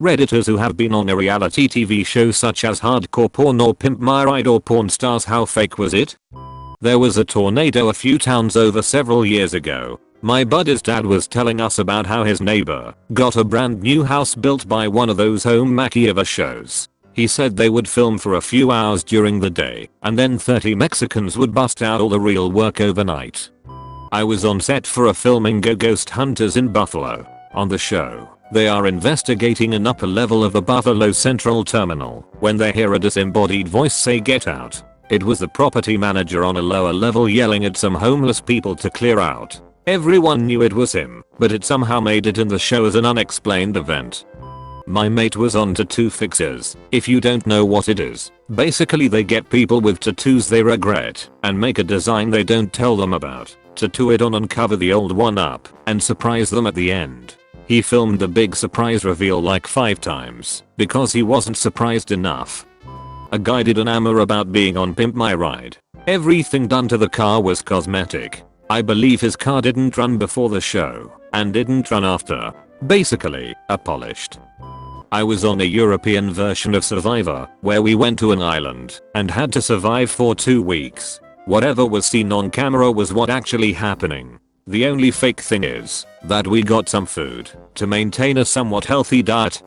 Redditors who have been on a reality TV show such as Hardcore Porn or Pimp My Ride or Porn Stars. How fake was it? There was a tornado a few towns over several years ago. My buddy's dad was telling us about how his neighbor got a brand new house built by one of those home makeover shows. He said they would film for a few hours during the day and then 30 Mexicans would bust out all the real work overnight. I was on set for a filming Ghost Hunters in Buffalo. On the show, they are investigating an upper level of the Buffalo Central Terminal when they hear a disembodied voice say "Get out." It was the property manager on a lower level yelling at some homeless people to clear out. Everyone knew it was him, but it somehow made it in the show as an unexplained event. My mate was on tattoo fixers. If you don't know what it is, basically they get people with tattoos they regret and make a design they don't tell them about, tattoo it on and cover the old one up and surprise them at the end. He filmed the big surprise reveal like 5 times because he wasn't surprised enough. A guy did an AMA about being on Pimp My Ride. Everything done to the car was cosmetic. I believe his car didn't run before the show and didn't run after. Basically, polished. I was on a European version of Survivor where we went to an island and had to survive for 2 weeks. Whatever was seen on camera was what actually happening. The only fake thing is that we got some food to maintain a somewhat healthy diet.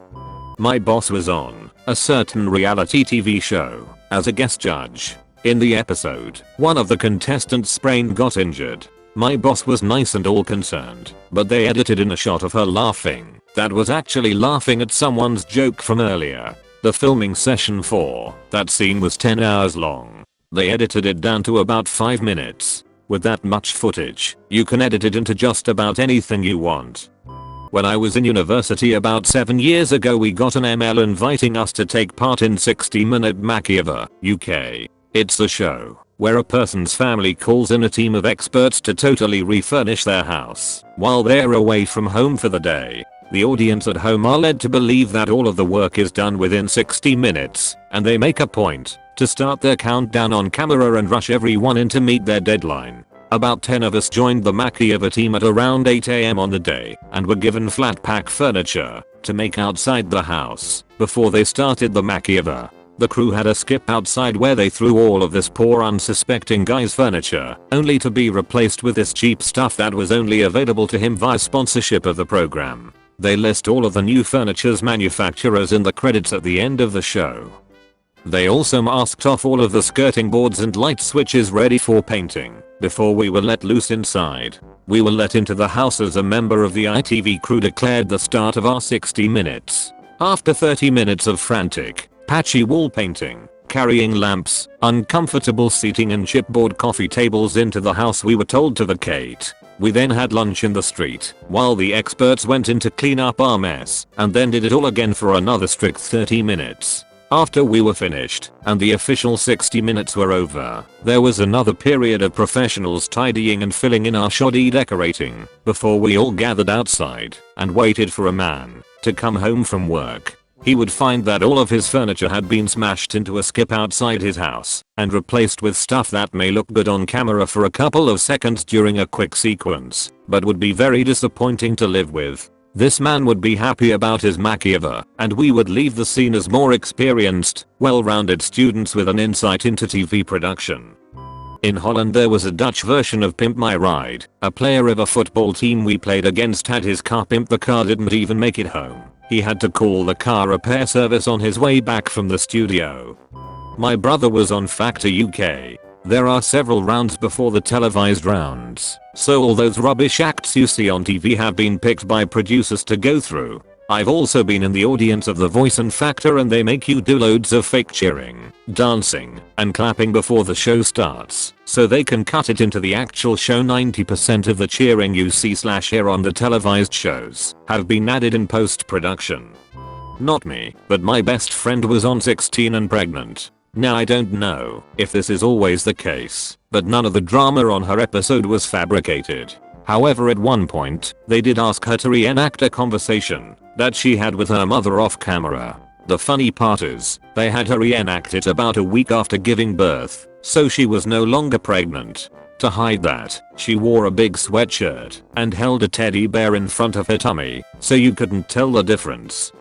My boss was on a certain reality TV show as a guest judge. In the episode, one of the contestants sprained got injured. My boss was nice and all concerned, but they edited in a shot of her laughing that was actually laughing at someone's joke from earlier. The filming session for that scene was 10 hours long. They edited it down to about 5 minutes. With that much footage, you can edit it into just about anything you want. When I was in university about 7 years ago, we got an email inviting us to take part in 60-Minute Makeover, UK. It's a show where a person's family calls in a team of experts to totally refurnish their house while they're away from home for the day. The audience at home are led to believe that all of the work is done within 60 minutes, and they make a point to start their countdown on camera and rush everyone in to meet their deadline. About 10 of us joined the makeover team at around 8 AM on the day and were given flat pack furniture to make outside the house before they started the makeover. The crew had a skip outside where they threw all of this poor unsuspecting guy's furniture, only to be replaced with this cheap stuff that was only available to him via sponsorship of the program. They list all of the new furniture's manufacturers in the credits at the end of the show. They also masked off all of the skirting boards and light switches ready for painting before we were let loose inside. We were let into the house as a member of the ITV crew declared the start of our 60 minutes. After 30 minutes of frantic, patchy wall painting, carrying lamps, uncomfortable seating and chipboard coffee tables into the house, we were told to vacate. We then had lunch in the street while the experts went in to clean up our mess and then did it all again for another strict 30 minutes. After we were finished and the official 60 minutes were over, there was another period of professionals tidying and filling in our shoddy decorating before we all gathered outside and waited for a man to come home from work. He would find that all of his furniture had been smashed into a skip outside his house and replaced with stuff that may look good on camera for a couple of seconds during a quick sequence, but would be very disappointing to live with. This man would be happy about his makeover, and we would leave the scene as more experienced, well-rounded students with an insight into TV production. In Holland there was a Dutch version of Pimp My Ride. A player of a football team we played against had his car pimped. The car didn't even make it home. He had to call the car repair service on his way back from the studio. My brother was on Factor UK. There are several rounds before the televised rounds, so all those rubbish acts you see on TV have been picked by producers to go through. I've also been in the audience of The Voice and Factor, and they make you do loads of fake cheering, dancing, and clapping before the show starts, so they can cut it into the actual show. 90% of the cheering you see/hear on the televised shows have been added in post-production. Not me, but my best friend was on 16 and pregnant. Now I don't know if this is always the case, but none of the drama on her episode was fabricated. However, at one point, they did ask her to reenact a conversation that she had with her mother off camera. The funny part is, they had her reenact it about a week after giving birth, so she was no longer pregnant. To hide that, she wore a big sweatshirt and held a teddy bear in front of her tummy, so you couldn't tell the difference.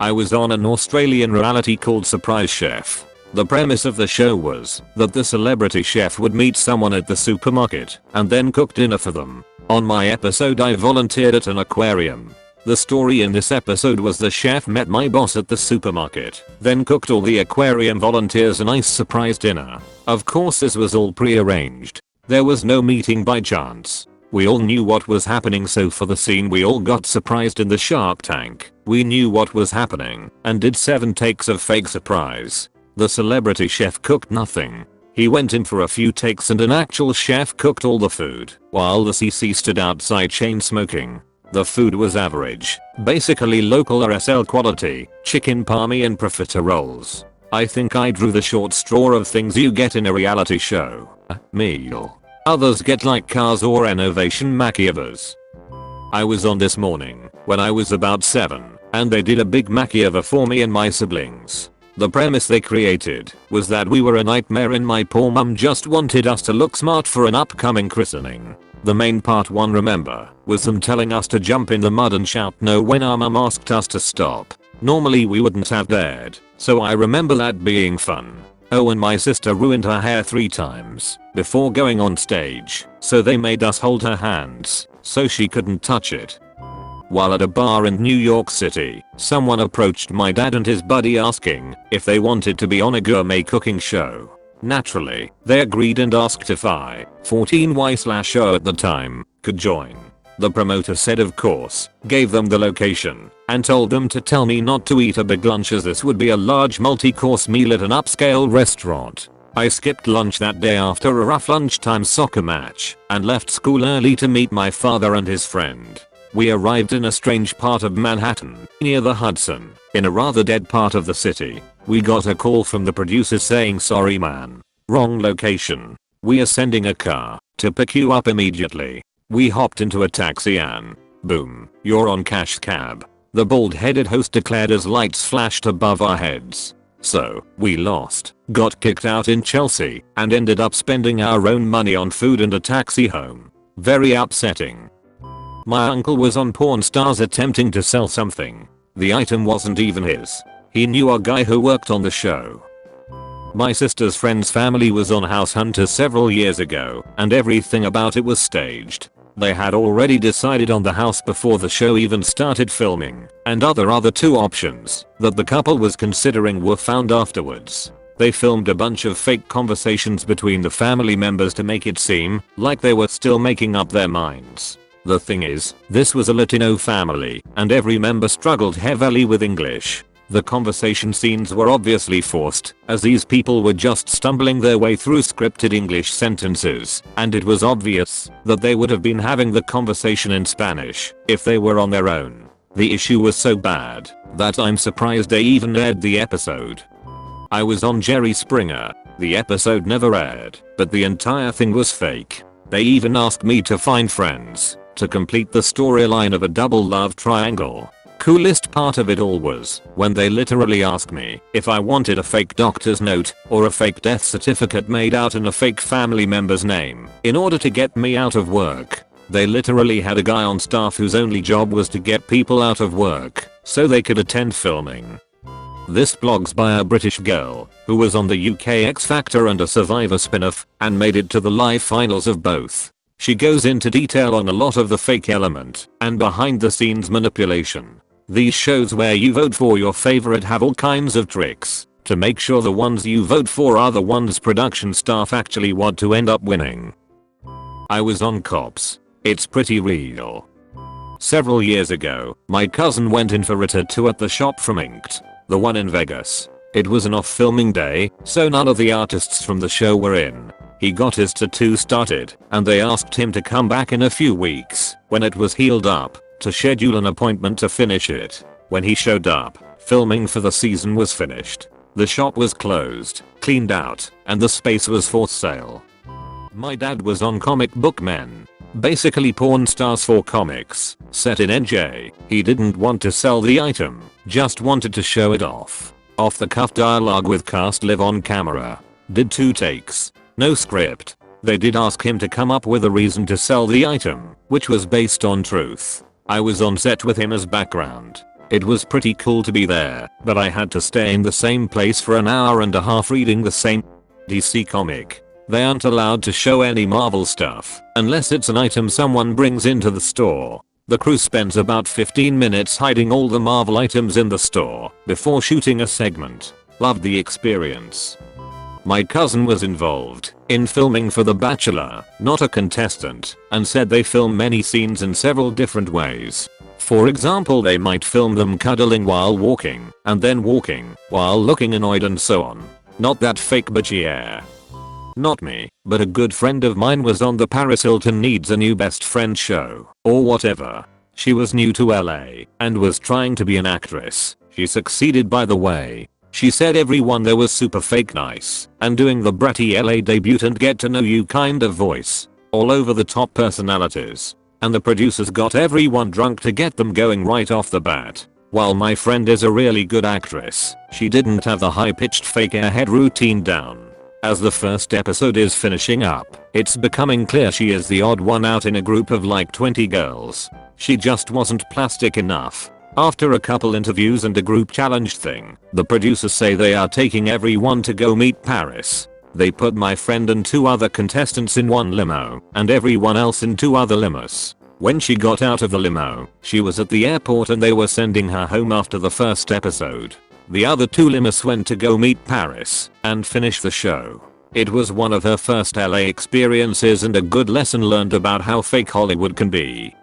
I was on an Australian reality called Surprise Chef. The premise of the show was that the celebrity chef would meet someone at the supermarket and then cook dinner for them. On my episode I volunteered at an aquarium. The story in this episode was the chef met my boss at the supermarket, then cooked all the aquarium volunteers a nice surprise dinner. Of course this was all pre-arranged. There was no meeting by chance. We all knew what was happening, so for the scene we all got surprised in the shark tank. We knew what was happening and did 7 takes of fake surprise. The celebrity chef cooked nothing. He went in for a few takes and an actual chef cooked all the food, while the CC stood outside chain smoking. The food was average, basically local RSL quality, chicken palmy and profiteroles. I think I drew the short straw of things you get in a reality show. A meal. Others get like cars or renovation makeovers. I was on this morning when I was about 7 and they did a big makeover for me and my siblings. The premise they created was that we were a nightmare and my poor mum just wanted us to look smart for an upcoming christening. The main part one remember was them telling us to jump in the mud and shout no when our mum asked us to stop. Normally we wouldn't have dared, so I remember that being fun. Oh, and my sister ruined her hair 3 times before going on stage, so they made us hold her hands so she couldn't touch it. While at a bar in New York City, someone approached my dad and his buddy asking if they wanted to be on a gourmet cooking show. Naturally, they agreed and asked if I, 14Y/O at the time, could join. The promoter said of course, gave them the location, and told them to tell me not to eat a big lunch as this would be a large multi-course meal at an upscale restaurant. I skipped lunch that day after a rough lunchtime soccer match and left school early to meet my father and his friend. We arrived in a strange part of Manhattan, near the Hudson, in a rather dead part of the city. We got a call from the producer saying sorry man, wrong location. We are sending a car to pick you up immediately. We hopped into a taxi and boom, you're on cash cab. The bald-headed host declared as lights flashed above our heads. So, we lost, got kicked out in Chelsea, and ended up spending our own money on food and a taxi home. Very upsetting. My uncle was on Pawn Stars attempting to sell something. The item wasn't even his. He knew a guy who worked on the show. My sister's friend's family was on House Hunters several years ago, and everything about it was staged. They had already decided on the house before the show even started filming, and other 2 options that the couple was considering were found afterwards. They filmed a bunch of fake conversations between the family members to make it seem like they were still making up their minds. The thing is, this was a Latino family, and every member struggled heavily with English. The conversation scenes were obviously forced, as these people were just stumbling their way through scripted English sentences, and it was obvious that they would have been having the conversation in Spanish if they were on their own. The issue was so bad that I'm surprised they even aired the episode. I was on Jerry Springer. The episode never aired, but the entire thing was fake. They even asked me to find friends to complete the storyline of a double love triangle. Coolest part of it all was when they literally asked me if I wanted a fake doctor's note or a fake death certificate made out in a fake family member's name in order to get me out of work. They literally had a guy on staff whose only job was to get people out of work so they could attend filming. This blog's by a British girl who was on the UK X Factor and a Survivor spin-off and made it to the live finals of both. She goes into detail on a lot of the fake element and behind the scenes manipulation. These shows where you vote for your favorite have all kinds of tricks to make sure the ones you vote for are the ones production staff actually want to end up winning. I was on Cops. It's pretty real. Several years ago, my cousin went in for a tattoo at the shop from Inked, the one in Vegas. It was an off-filming day, so none of the artists from the show were in. He got his tattoo started, and they asked him to come back in a few weeks, when it was healed up, to schedule an appointment to finish it. When he showed up, filming for the season was finished. The shop was closed, cleaned out, and the space was for sale. My dad was on Comic Book Men. Basically porn stars for comics, set in NJ. He didn't want to sell the item, just wanted to show it off. Off the cuff dialogue with cast live on camera. Did 2 takes. No script. They did ask him to come up with a reason to sell the item, which was based on truth. I was on set with him as background. It was pretty cool to be there, but I had to stay in the same place for an hour and a half reading the same DC comic. They aren't allowed to show any Marvel stuff unless it's an item someone brings into the store. The crew spends about 15 minutes hiding all the Marvel items in the store before shooting a segment. Loved the experience. My cousin was involved in filming for The Bachelor, not a contestant, and said they film many scenes in several different ways. For example, they might film them cuddling while walking, and then walking while looking annoyed and so on. Not that fake, but yeah. Not me, but a good friend of mine was on the Paris Hilton Needs a New Best Friend show, or whatever. She was new to LA and was trying to be an actress. She succeeded, by the way. She said everyone there was super fake nice and doing the bratty LA debutant get to know you kind of voice. All over the top personalities. And the producers got everyone drunk to get them going right off the bat. While my friend is a really good actress, she didn't have the high-pitched fake airhead routine down. As the first episode is finishing up, it's becoming clear she is the odd one out in a group of like 20 girls. She just wasn't plastic enough. After a couple interviews and a group challenge thing, the producers say they are taking everyone to go meet Paris. They put my friend and 2 other contestants in one limo, and everyone else in 2 other limos. When she got out of the limo, she was at the airport and they were sending her home after the first episode. The other 2 limos went to go meet Paris and finish the show. It was one of her first LA experiences and a good lesson learned about how fake Hollywood can be.